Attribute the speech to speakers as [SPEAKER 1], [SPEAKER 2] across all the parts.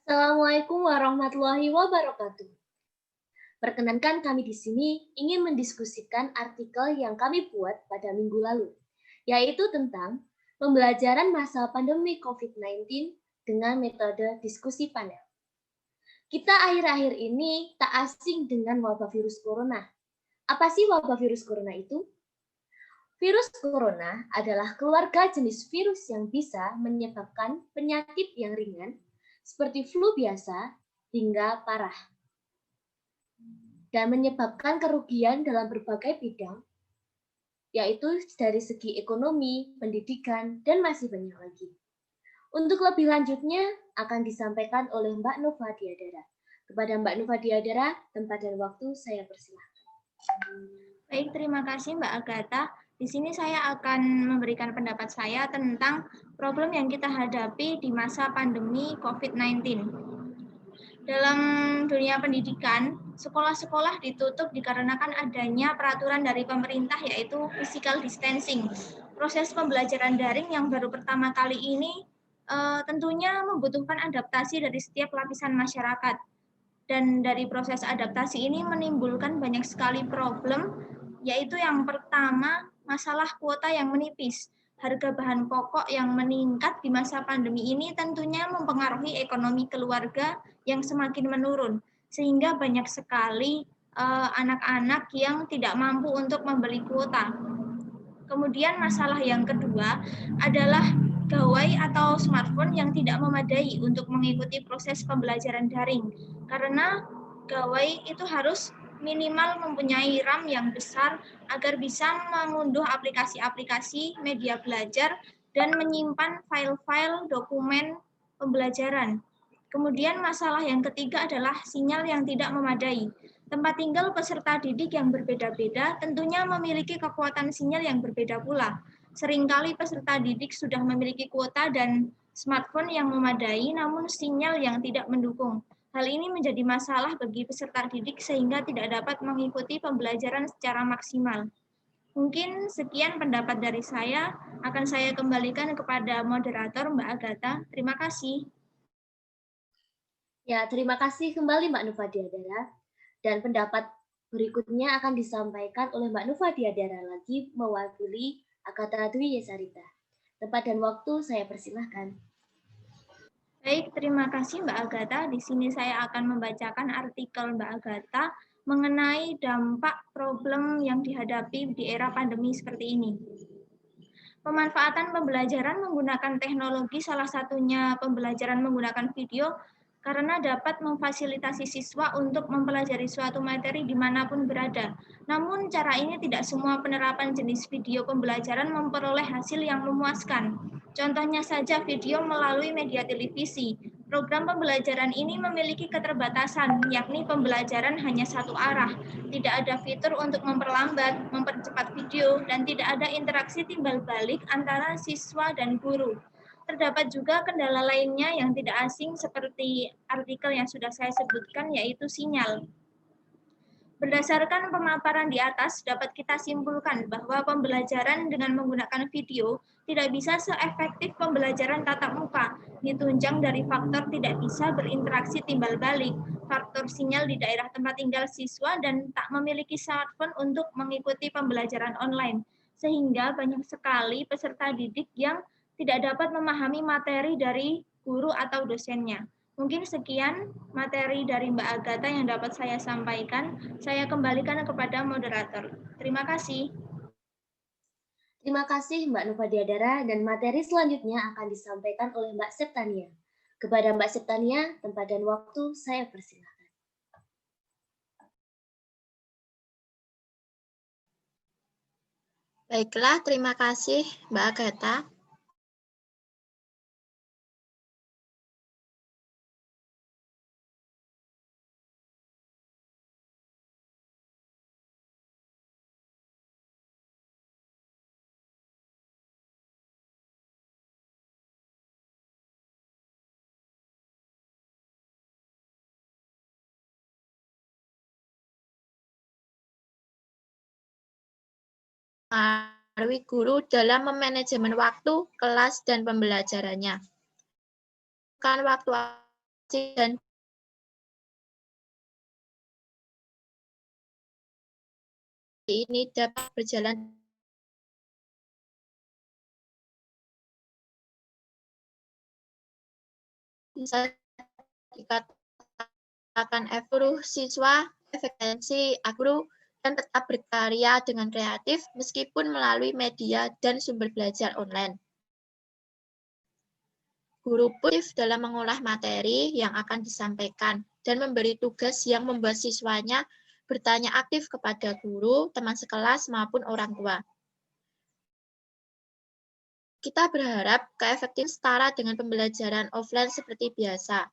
[SPEAKER 1] Assalamualaikum warahmatullahi wabarakatuh. Perkenankan kami di sini ingin mendiskusikan artikel yang kami buat pada minggu lalu, yaitu tentang pembelajaran masa pandemi COVID-19 dengan metode diskusi panel. Kita akhir-akhir ini tak asing dengan wabah virus corona. Apa sih wabah virus corona itu? Virus corona adalah keluarga jenis virus yang bisa menyebabkan penyakit yang ringan seperti flu biasa hingga parah dan menyebabkan kerugian dalam berbagai bidang, yaitu dari segi ekonomi, pendidikan, dan masih banyak lagi. Untuk lebih lanjutnya akan disampaikan oleh Mbak Nova Diadara. Kepada Mbak Nova Diadara, tempat dan waktu saya persilahkan.
[SPEAKER 2] Baik, terima kasih Mbak Agatha. Di sini saya akan memberikan pendapat saya tentang problem yang kita hadapi di masa pandemi COVID-19. Dalam dunia pendidikan, sekolah-sekolah ditutup dikarenakan adanya peraturan dari pemerintah yaitu physical distancing. Proses pembelajaran daring yang baru pertama kali ini tentunya membutuhkan adaptasi dari setiap lapisan masyarakat. Dan dari proses adaptasi ini menimbulkan banyak sekali problem, yaitu yang pertama masalah kuota yang menipis. Harga bahan pokok yang meningkat di masa pandemi ini tentunya mempengaruhi ekonomi keluarga yang semakin menurun, sehingga banyak sekali anak-anak yang tidak mampu untuk membeli kuota. Kemudian masalah yang kedua adalah gawai atau smartphone yang tidak memadai untuk mengikuti proses pembelajaran daring. Karena gawai itu harus minimal mempunyai RAM yang besar agar bisa mengunduh aplikasi-aplikasi media belajar dan menyimpan file-file dokumen pembelajaran. Kemudian masalah yang ketiga adalah sinyal yang tidak memadai. Tempat tinggal peserta didik yang berbeda-beda tentunya memiliki kekuatan sinyal yang berbeda pula. Seringkali peserta didik sudah memiliki kuota dan smartphone yang memadai, namun sinyal yang tidak mendukung. Hal ini menjadi masalah bagi peserta didik sehingga tidak dapat mengikuti pembelajaran secara maksimal. Mungkin sekian pendapat dari saya, akan saya kembalikan kepada moderator Mbak Agatha. Terima kasih.
[SPEAKER 1] Ya, terima kasih kembali Mbak Nova Diadara. Dan pendapat berikutnya akan disampaikan oleh Mbak Nova Diadara lagi mewakili Agatha Dwi Yesarita. Tempat dan waktu saya persilahkan.
[SPEAKER 2] Baik, terima kasih Mbak Agatha. Di sini saya akan membacakan artikel Mbak Agatha mengenai dampak problem yang dihadapi di era pandemi seperti ini. Pemanfaatan pembelajaran menggunakan teknologi, salah satunya pembelajaran menggunakan video, karena dapat memfasilitasi siswa untuk mempelajari suatu materi dimanapun berada. Namun cara ini tidak semua penerapan jenis video pembelajaran memperoleh hasil yang memuaskan. Contohnya saja video melalui media televisi. Program pembelajaran ini memiliki keterbatasan, yakni pembelajaran hanya satu arah. Tidak ada fitur untuk memperlambat, mempercepat video, dan tidak ada interaksi timbal balik antara siswa dan guru. Terdapat juga kendala lainnya yang tidak asing seperti artikel yang sudah saya sebutkan, yaitu sinyal. Berdasarkan pemaparan di atas, dapat kita simpulkan bahwa pembelajaran dengan menggunakan video tidak bisa seefektif pembelajaran tatap muka, ditunjang dari faktor tidak bisa berinteraksi timbal balik, faktor sinyal di daerah tempat tinggal siswa, dan tak memiliki smartphone untuk mengikuti pembelajaran online, sehingga banyak sekali peserta didik yang tidak dapat memahami materi dari guru atau dosennya. Mungkin sekian materi dari Mbak Agatha yang dapat saya sampaikan. Saya kembalikan kepada moderator. Terima kasih.
[SPEAKER 1] Terima kasih Mbak Nova Diadara dan materi selanjutnya akan disampaikan oleh Mbak Septania. Kepada Mbak Septania, tempat dan waktu saya persilahkan.
[SPEAKER 3] Baiklah, terima kasih Mbak Agatha. Mempengaruhi guru dalam memanajemen waktu, kelas, dan pembelajarannya. Kan waktu dan ini dapat berjalan bisa dikatakan evaluasi siswa, efisiensi guru, dan tetap berkarya dengan kreatif meskipun melalui media dan sumber belajar online. Guru pun aktif dalam mengolah materi yang akan disampaikan dan memberi tugas yang membuat siswanya bertanya aktif kepada guru, teman sekelas, maupun orang tua. Kita berharap keefektifan setara dengan pembelajaran offline seperti biasa.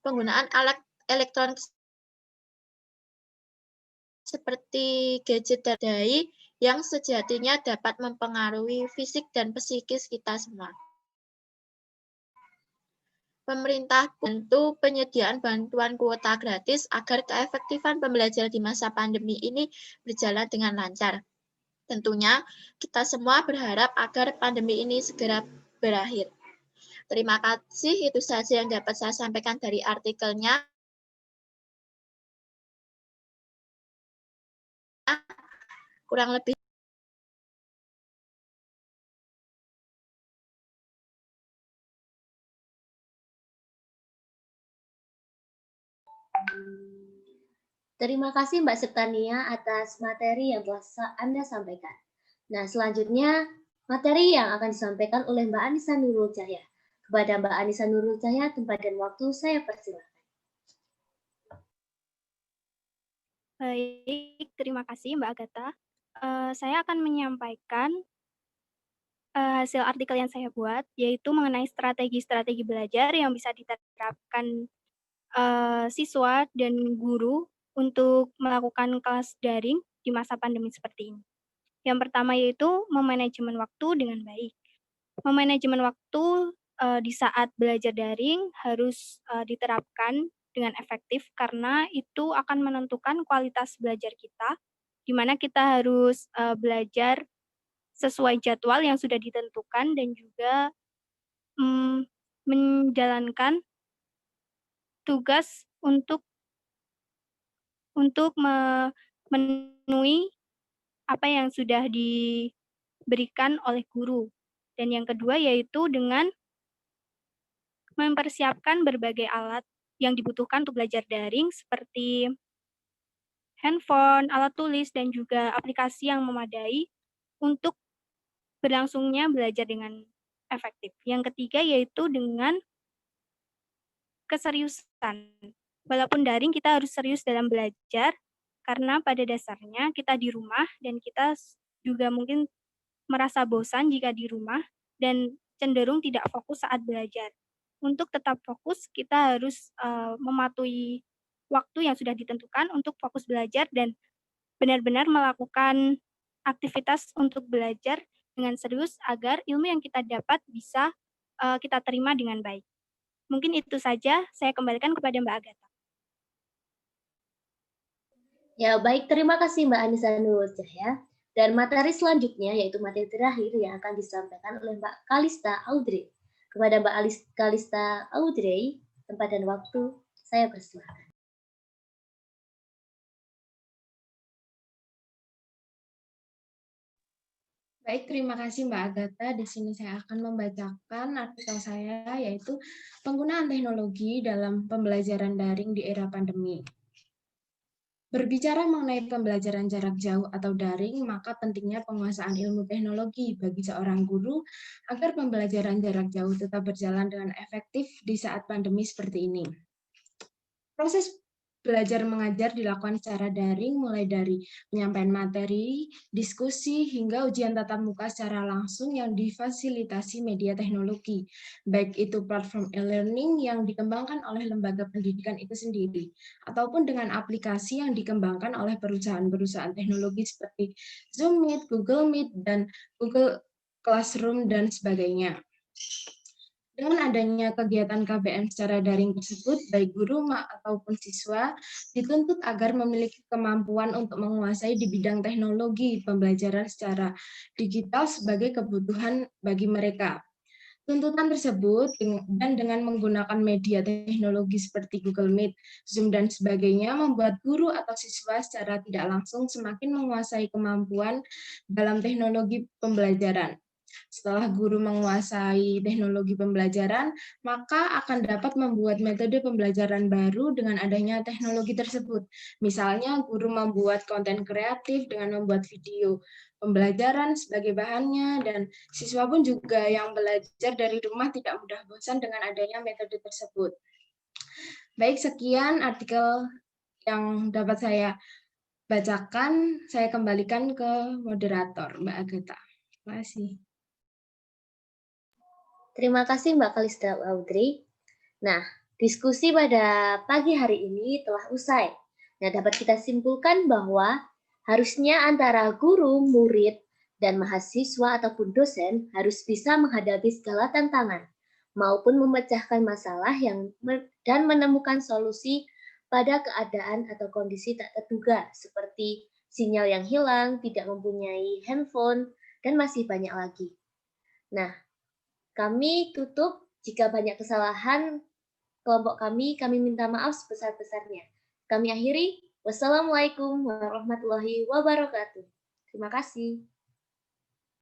[SPEAKER 3] Penggunaan alat elektronik seperti gadget dadai yang sejatinya dapat mempengaruhi fisik dan psikis kita semua. Pemerintah bantu penyediaan bantuan kuota gratis agar keefektifan pembelajaran di masa pandemi ini berjalan dengan lancar. Tentunya kita semua berharap agar pandemi ini segera berakhir. Terima kasih, itu saja yang dapat saya sampaikan dari artikelnya. Kurang lebih
[SPEAKER 1] Terima kasih Mbak Septania atas materi yang telah Anda sampaikan. Nah, selanjutnya materi yang akan disampaikan oleh Mbak Anissa Nurul Cahya. Kepada Mbak Anissa Nurul Cahya, tempat dan waktu saya persilakan.
[SPEAKER 4] Baik, terima kasih Mbak Agatha. Saya akan menyampaikan hasil artikel yang saya buat, yaitu mengenai strategi-strategi belajar yang bisa diterapkan siswa dan guru untuk melakukan kelas daring di masa pandemi seperti ini. Yang pertama yaitu memanajemen waktu dengan baik. Memanajemen waktu di saat belajar daring harus diterapkan dengan efektif karena itu akan menentukan kualitas belajar kita, di mana kita harus belajar sesuai jadwal yang sudah ditentukan dan juga menjalankan tugas untuk memenuhi apa yang sudah diberikan oleh guru. Dan yang kedua yaitu dengan mempersiapkan berbagai alat yang dibutuhkan untuk belajar daring seperti handphone, alat tulis, dan juga aplikasi yang memadai untuk berlangsungnya belajar dengan efektif. Yang ketiga yaitu dengan keseriusan. Walaupun daring, kita harus serius dalam belajar, karena pada dasarnya kita di rumah dan kita juga mungkin merasa bosan jika di rumah dan cenderung tidak fokus saat belajar. Untuk tetap fokus, kita harus mematuhi waktu yang sudah ditentukan untuk fokus belajar dan benar-benar melakukan aktivitas untuk belajar dengan serius agar ilmu yang kita dapat bisa kita terima dengan baik. Mungkin itu saja, saya kembalikan kepada Mbak Agatha.
[SPEAKER 1] Ya, baik. Terima kasih Mbak Anissa Nurul Cahya. Dan materi selanjutnya yaitu materi terakhir yang akan disampaikan oleh Mbak Kalista Audrey. Kepada Mbak Kalista Audrey, tempat dan waktu saya persilakan.
[SPEAKER 5] Baik, terima kasih Mbak Agatha. Di sini saya akan membacakan artikel saya, yaitu penggunaan teknologi dalam pembelajaran daring di era pandemi. Berbicara mengenai pembelajaran jarak jauh atau daring, maka pentingnya penguasaan ilmu teknologi bagi seorang guru agar pembelajaran jarak jauh tetap berjalan dengan efektif di saat pandemi seperti ini. Proses belajar mengajar dilakukan secara daring mulai dari penyampaian materi, diskusi, hingga ujian tatap muka secara langsung yang difasilitasi media teknologi, baik itu platform e-learning yang dikembangkan oleh lembaga pendidikan itu sendiri, ataupun dengan aplikasi yang dikembangkan oleh perusahaan-perusahaan teknologi seperti Zoom Meet, Google Meet, dan Google Classroom, dan sebagainya. Dengan adanya kegiatan KBM secara daring tersebut, baik guru ataupun siswa dituntut agar memiliki kemampuan untuk menguasai di bidang teknologi pembelajaran secara digital sebagai kebutuhan bagi mereka. Tuntutan tersebut dan dengan menggunakan media teknologi seperti Google Meet, Zoom, dan sebagainya membuat guru atau siswa secara tidak langsung semakin menguasai kemampuan dalam teknologi pembelajaran. Setelah guru menguasai teknologi pembelajaran, maka akan dapat membuat metode pembelajaran baru dengan adanya teknologi tersebut. Misalnya, guru membuat konten kreatif dengan membuat video pembelajaran sebagai bahannya, dan siswa pun juga yang belajar dari rumah tidak mudah bosan dengan adanya metode tersebut. Baik, sekian artikel yang dapat saya bacakan. Saya kembalikan ke moderator, Mbak Agatha. Terima kasih.
[SPEAKER 1] Terima kasih Mbak Kalista Audrey. Nah, diskusi pada pagi hari ini telah usai. Nah, dapat kita simpulkan bahwa harusnya antara guru, murid, dan mahasiswa ataupun dosen harus bisa menghadapi segala tantangan, maupun memecahkan masalah dan menemukan solusi pada keadaan atau kondisi tak terduga, seperti sinyal yang hilang, tidak mempunyai handphone, dan masih banyak lagi. Nah, kami tutup. Jika banyak kesalahan kelompok kami minta maaf sebesar-besarnya. Kami akhiri. Wassalamualaikum warahmatullahi wabarakatuh. Terima kasih.